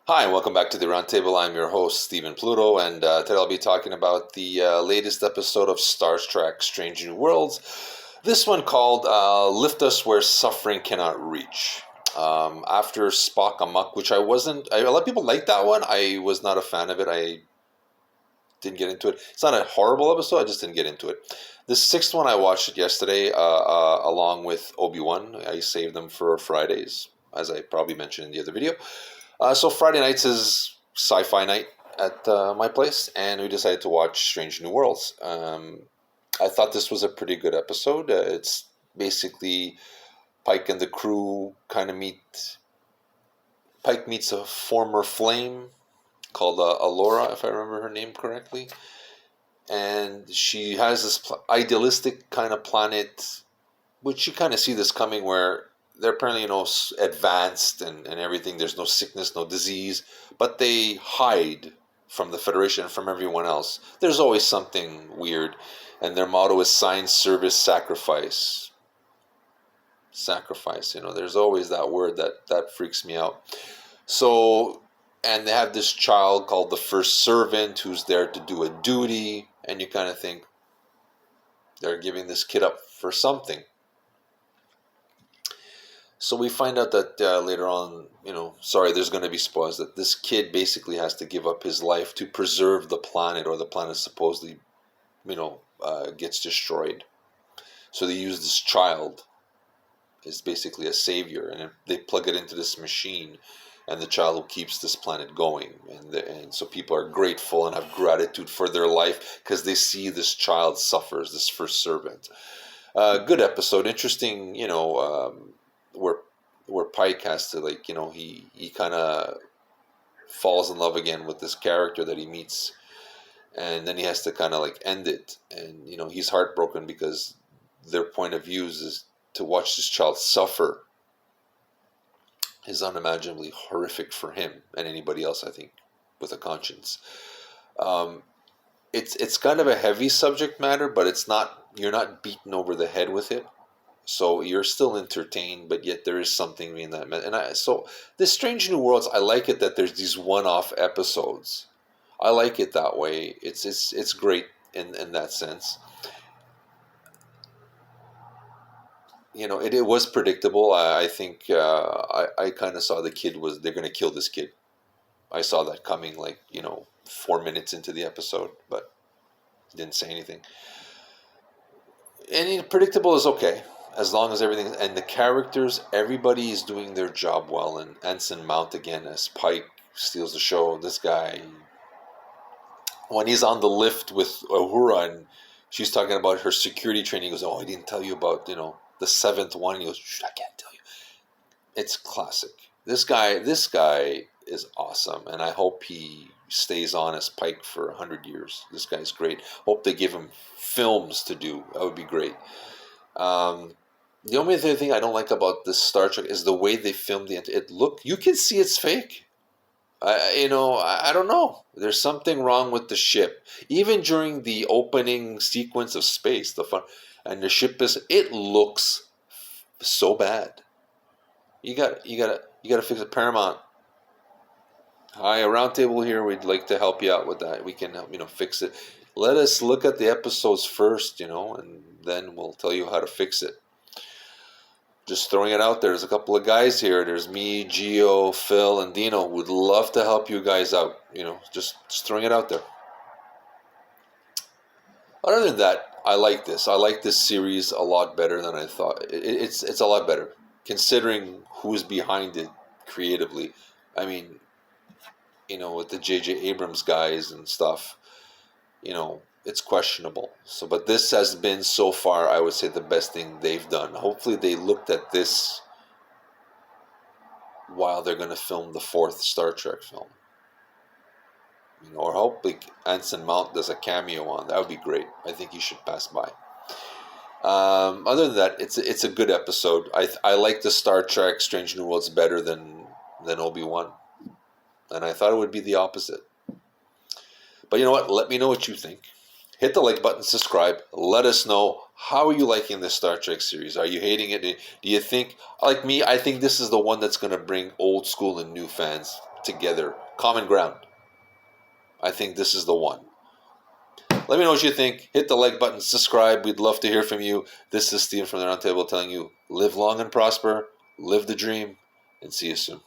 Hi, and welcome back to the Roundtable. I'm your host, Stephen Pluto, and today I'll be talking about the latest episode of Star Trek Strange New Worlds. This one called Lift Us Where Suffering Cannot Reach. After Spock Amok, which I wasn't, a lot of people like that one. I was not a fan of it. I didn't get into it. It's not a horrible episode, I just didn't get into it. The sixth one, I watched it yesterday along with Obi-Wan. I saved them for Fridays, as I probably mentioned in the other video. So Friday nights is sci-fi night at my place, and we decided to watch Strange New Worlds. I thought this was a pretty good episode. It's basically Pike and the crew kind of meet. Pike meets a former flame called Alora, if I remember her name correctly, and she has this idealistic kind of planet, which you kind of see this coming, where they're apparently advanced and everything. There's no sickness, no disease, but they hide from the Federation and from everyone else. There's always something weird, and their motto is science, service, sacrifice. Sacrifice. There's always that word that freaks me out. So, and they have this child called the first servant who's there to do a duty, and you kind of think they're giving this kid up for something. So we find out that later on, there's going to be spoilers, that this kid basically has to give up his life to preserve the planet, or the planet supposedly, gets destroyed. So they use this child as basically a savior, and they plug it into this machine, and the child who keeps this planet going. And so people are grateful and have gratitude for their life because they see this child suffers, this first servant. Good episode, interesting, where Pike has to he kind of falls in love again with this character that he meets, and then he has to kind of end it, and he's heartbroken because their point of view is to watch this child suffer is unimaginably horrific for him and anybody else, I think, with a conscience. Um, it's kind of a heavy subject matter, but you're not beaten over the head with it. So you're still entertained, but yet there is something in that. So this Strange New Worlds, I like it that there's these one-off episodes. I like it that way. It's great in that sense. It was predictable. I think I kind of saw they're going to kill this kid. I saw that coming 4 minutes into the episode, but didn't say anything. And predictable is okay, as long as everything and the characters, everybody is doing their job well. And Anson Mount again as Pike steals the show. This guy, when he's on the lift with Uhura and she's talking about her security training, he goes, "Oh, I didn't tell you about the seventh one." He goes, "I can't tell you." It's classic. This guy is awesome, and I hope he stays on as Pike for 100 years. This guy's great. Hope they give him films to do. That would be great. The only other thing I don't like about this Star Trek is the way they filmed it. You can see it's fake. I don't know. There's something wrong with the ship. Even during the opening sequence of space, the fun, and the ship it looks so bad. You got to fix it. Paramount. Hi, Aroundtable here. We'd like to help you out with that. We can help fix it. Let us look at the episodes first, and then we'll tell you how to fix it. Just throwing it out there. There's a couple of guys here. There's me, Gio, Phil, and Dino. Would love to help you guys out. Just throwing it out there. Other than that, I like this. I like this series a lot better than I thought. It's a lot better, considering who's behind it creatively. I mean, with the J.J. Abrams guys and stuff, it's questionable. So, but this has been so far, I would say, the best thing they've done. Hopefully, they looked at this while they're going to film the fourth Star Trek film. Or hopefully Anson Mount does a cameo on. That would be great. I think he should pass by. Other than that, it's a good episode. I like the Star Trek Strange New Worlds better than Obi-Wan, and I thought it would be the opposite. But you know what? Let me know what you think. hit the like button, subscribe. Let us know, how are you liking this Star Trek series? Are you hating it? Do you think, like me, I think this is the one that's going to bring old school and new fans together. Common ground. I think this is the one. Let me know what you think. Hit the like button, subscribe. We'd love to hear from you. This is Steve from the Roundtable telling you, live long and prosper, live the dream, and see you soon.